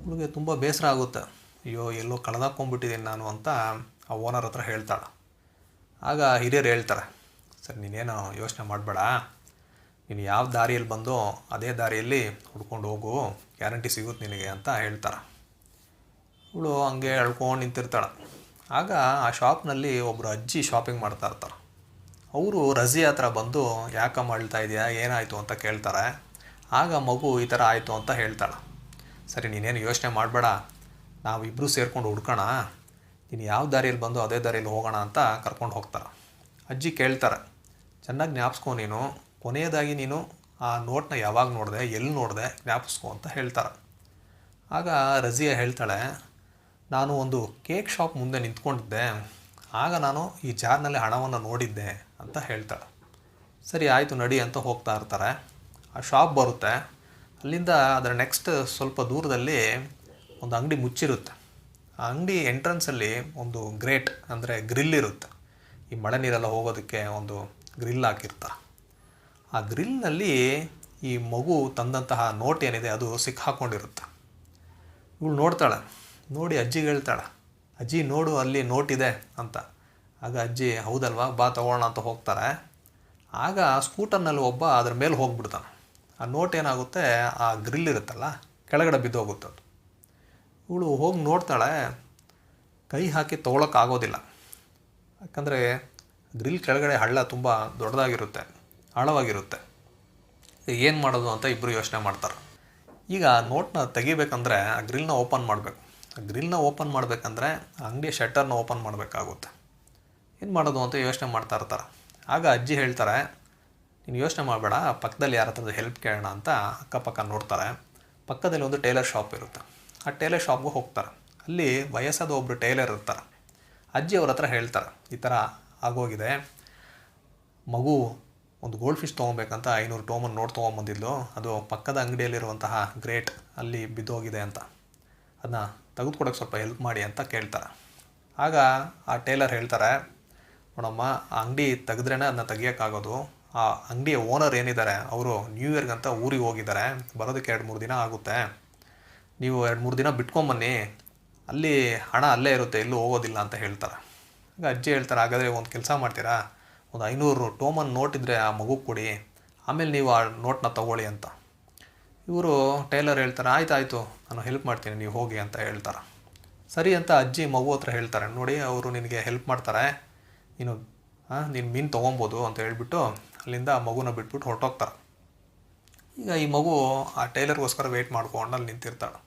ಇವಳಿಗೆ ತುಂಬ ಬೇಸರ ಆಗುತ್ತೆ. ಅಯ್ಯೋ ಎಲ್ಲೋ ಕಳೆದಾಕೊಂಡ್ಬಿಟ್ಟಿದ್ದೀನಿ ನಾನು ಅಂತ ಆ ಓನರ್ ಹತ್ರ ಹೇಳ್ತಾಳೆ. ಆಗ ಹಿರಿಯರು ಹೇಳ್ತಾರೆ, ಸರಿ ನೀನೇನು ಯೋಚನೆ ಮಾಡಬೇಡ, ನೀನು ಯಾವ ದಾರಿಯಲ್ಲಿ ಬಂದೋ ಅದೇ ದಾರಿಯಲ್ಲಿ ಹುಡ್ಕೊಂಡು ಹೋಗು, ಗ್ಯಾರಂಟಿ ಸಿಗುತ್ತೆ ನಿನಗೆ ಅಂತ ಹೇಳ್ತಾರೆ. ಇವಳು ಹಂಗೆ ಎಳ್ಕೊಂಡು ನಿಂತಿರ್ತಾಳೆ. ಆಗ ಆ ಶಾಪ್ನಲ್ಲಿ ಒಬ್ಬರು ಅಜ್ಜಿ ಶಾಪಿಂಗ್ ಮಾಡ್ತಾ ಇರ್ತಾರೆ. ಅವರು ರಜಿ ಹತ್ರ ಬಂದು ಯಾಕಮ್ಮ ಅಳ್ತಾ ಇದೆಯಾ, ಏನಾಯಿತು ಅಂತ ಕೇಳ್ತಾರೆ. ಆಗ ಮಗು ಈ ಥರ ಆಯಿತು ಅಂತ ಹೇಳ್ತಾಳೆ. ಸರಿ ನೀನೇನು ಯೋಚನೆ ಮಾಡಬೇಡ, ನಾವಿಬ್ಬರು ಸೇರ್ಕೊಂಡು ಹುಡ್ಕೋಣ, ನೀನು ಯಾವ ದಾರಿಯಲ್ಲಿ ಬಂದು ಅದೇ ದಾರಿಯಲ್ಲಿ ಹೋಗೋಣ ಅಂತ ಕರ್ಕೊಂಡು ಹೋಗ್ತಾರೆ. ಅಜ್ಜಿ ಕೇಳ್ತಾರೆ, ಚೆನ್ನಾಗಿ ಜ್ಞಾಪಿಸ್ಕೊ, ನೀನು ಕೊನೆಯದಾಗಿ ನೀನು ಆ ನೋಟ್ನ ಯಾವಾಗ ನೋಡಿದೆ, ಎಲ್ಲಿ ನೋಡಿದೆ ಜ್ಞಾಪಿಸ್ಕೊ ಅಂತ ಹೇಳ್ತಾರೆ. ಆಗ ರಜಿಯಾ ಹೇಳ್ತಾಳೆ, ನಾನು ಒಂದು ಕೇಕ್ ಶಾಪ್ ಮುಂದೆ ನಿಂತ್ಕೊಂಡಿದ್ದೆ, ಆಗ ನಾನು ಈ ಜಾರ್ನಲ್ಲಿ ಹಣವನ್ನು ನೋಡಿದ್ದೆ ಅಂತ ಹೇಳ್ತಾಳೆ. ಸರಿ ಆಯಿತು ನಡಿ ಅಂತ ಹೋಗ್ತಾ ಇರ್ತಾರೆ. ಆ ಶಾಪ್ ಬರುತ್ತೆ. ಅಲ್ಲಿಂದ ಅದರ ನೆಕ್ಸ್ಟ್ ಸ್ವಲ್ಪ ದೂರದಲ್ಲಿ ಒಂದು ಅಂಗಡಿ ಮುಚ್ಚಿರುತ್ತೆ. ಆ ಅಂಗಡಿ ಎಂಟ್ರೆನ್ಸಲ್ಲಿ ಒಂದು ಗ್ರೇಟ್ ಅಂದರೆ ಗ್ರಿಲ್ ಇರುತ್ತೆ. ಈ ಮಳೆ ನೀರೆಲ್ಲ ಹೋಗೋದಕ್ಕೆ ಒಂದು ಗ್ರಿಲ್ ಹಾಕಿರ್ತಾರೆ. ಆ ಗ್ರಿಲ್ನಲ್ಲಿ ಈ ಮಗು ತಂದಂತಹ ನೋಟ್ ಏನಿದೆ ಅದು ಸಿಕ್ಕಾಕೊಂಡಿರುತ್ತೆ. ಇವಳು ನೋಡ್ತಾಳೆ. ನೋಡಿ ಅಜ್ಜಿಗೆ ಹೇಳ್ತಾಳೆ, ಅಜ್ಜಿ ನೋಡು ಅಲ್ಲಿ ನೋಟ್ ಇದೆ ಅಂತ. ಆಗ ಅಜ್ಜಿ ಹೌದಲ್ವಾ ಬಾ ತೊಗೊಳ್ಳೋಣ ಅಂತ ಹೋಗ್ತಾರೆ. ಆಗ ಸ್ಕೂಟರ್ನಲ್ಲಿ ಒಬ್ಬ ಅದ್ರ ಮೇಲೆ ಹೋಗ್ಬಿಡ್ತಾನೆ. ಆ ನೋಟ್ ಏನಾಗುತ್ತೆ, ಆ ಗ್ರಿಲ್ ಇರುತ್ತಲ್ಲ ಕೆಳಗಡೆ ಬಿದ್ದೋಗುತ್ತೆ ಅದು. ಇವಳು ಹೋಗಿ ನೋಡ್ತಾಳೆ, ಕೈ ಹಾಕಿ ತೊಗೊಳಕ್ಕಾಗೋದಿಲ್ಲ. ಯಾಕಂದರೆ ಗ್ರಿಲ್ ಕೆಳಗಡೆ ಹಳ್ಳ ತುಂಬ ದೊಡ್ಡದಾಗಿರುತ್ತೆ, ಆಳವಾಗಿರುತ್ತೆ. ಏನು ಮಾಡೋದು ಅಂತ ಇಬ್ಬರು ಯೋಚನೆ ಮಾಡ್ತಾರೆ. ಈಗ ನೋಟ್ನ ತೆಗಿಬೇಕಂದ್ರೆ ಆ ಗ್ರಿಲ್ನ ಓಪನ್ ಮಾಡಬೇಕು. ಆ ಗ್ರಿಲ್ನ ಓಪನ್ ಮಾಡಬೇಕಂದ್ರೆ ಆ ಅಂಗಡಿಯ ಶಟ್ಟರ್ನ ಓಪನ್ ಮಾಡಬೇಕಾಗುತ್ತೆ. ಏನು ಮಾಡೋದು ಅಂತ ಯೋಚನೆ ಮಾಡ್ತಾ ಇರ್ತಾರೆ. ಆಗ ಅಜ್ಜಿ ಹೇಳ್ತಾರೆ, ನೀನು ಯೋಚನೆ ಮಾಡಬೇಡ, ಪಕ್ಕದಲ್ಲಿ ಯಾರ ಹತ್ರದ ಹೆಲ್ಪ್ ಕೇಳೋಣ ಅಂತ ಅಕ್ಕಪಕ್ಕ ನೋಡ್ತಾರೆ. ಪಕ್ಕದಲ್ಲಿ ಒಂದು ಟೇಲರ್ ಶಾಪ್ ಇರುತ್ತೆ. ಆ ಟೇಲರ್ ಶಾಪ್ಗೂ ಹೋಗ್ತಾರೆ. ಅಲ್ಲಿ ವಯಸ್ಸಾದ ಒಬ್ಬರು ಟೇಲರ್ ಇರ್ತಾರೆ. ಅಜ್ಜಿ ಅವ್ರ ಹತ್ರ ಹೇಳ್ತಾರೆ, ಈ ಥರ ಆಗೋಗಿದೆ, ಮಗು ಒಂದು ಗೋಲ್ಡ್ ಫಿಶ್ ತೊಗೊಬೇಕಂತ 500 ಟೋಮನ್ ನೋಟ್ ತೊಗೊಂಬಂದಿದ್ಲು, ಅದು ಪಕ್ಕದ ಅಂಗಡಿಯಲ್ಲಿರುವಂತಹ ಗ್ರೇಟ್ ಅಲ್ಲಿ ಬಿದ್ದೋಗಿದೆ ಅಂತ, ಅದನ್ನ ತೆಗೆದುಕೊಡೋಕ್ಕೆ ಸ್ವಲ್ಪ ಹೆಲ್ಪ್ ಮಾಡಿ ಅಂತ ಕೇಳ್ತಾರೆ. ಆಗ ಆ ಟೇಲರ್ ಹೇಳ್ತಾರೆ, ನೋಡಮ್ಮ ಆ ಅಂಗಡಿ ತೆಗೆದ್ರೇ ಅದನ್ನ ತೆಗಿಯೋಕ್ಕಾಗೋದು, ಆ ಅಂಗಡಿಯ ಓನರ್ ಏನಿದ್ದಾರೆ ಅವರು ನ್ಯೂ ಇಯರ್ಗಂತ ಊರಿಗೆ ಹೋಗಿದ್ದಾರೆ, ಬರೋದಕ್ಕೆ 2-3 ದಿನ ಆಗುತ್ತೆ, ನೀವು 2-3 ದಿನ ಬಿಟ್ಕೊಂಬನ್ನಿ, ಅಲ್ಲಿ ಹಣ ಅಲ್ಲೇ ಇರುತ್ತೆ, ಎಲ್ಲೂ ಹೋಗೋದಿಲ್ಲ ಅಂತ ಹೇಳ್ತಾರೆ. ಆಗ ಅಜ್ಜಿ ಹೇಳ್ತಾರೆ, ಹಾಗಾದರೆ ಒಂದು ಕೆಲಸ ಮಾಡ್ತೀರಾ, ಒಂದು 500 ಟೋಮನ್ ನೋಟ್ ಇದ್ದರೆ ಆ ಮಗು ಕೊಡಿ, ಆಮೇಲೆ ನೀವು ಆ ನೋಟ್ನ ತೊಗೊಳ್ಳಿ ಅಂತ. ಇವರು ಟೇಲರ್ ಹೇಳ್ತಾರೆ, ಆಯಿತು ನಾನು ಹೆಲ್ಪ್ ಮಾಡ್ತೀನಿ, ನೀವು ಹೋಗಿ ಅಂತ ಹೇಳ್ತಾರೆ. ಸರಿ ಅಂತ ಅಜ್ಜಿ ಮಗು ಹತ್ರ ಹೇಳ್ತಾರೆ, ನೋಡಿ ಅವರು ನಿನಗೆ ಹೆಲ್ಪ್ ಮಾಡ್ತಾರೆ, ನೀನು ಮೀನು ತೊಗೊಬೋದು ಅಂತ ಹೇಳ್ಬಿಟ್ಟು ಅಲ್ಲಿಂದ ಮಗುನ ಬಿಟ್ಬಿಟ್ಟು ಹೊರಟೋಗ್ತಾರೆ. ಈಗ ಈ ಮಗು ಆ ಟೈಲರ್ಗೋಸ್ಕರ ವೆಯ್ಟ್ ಮಾಡ್ಕೊಂಡು ಅಲ್ಲಿ ನಿಂತಿರ್ತಾಳೆ.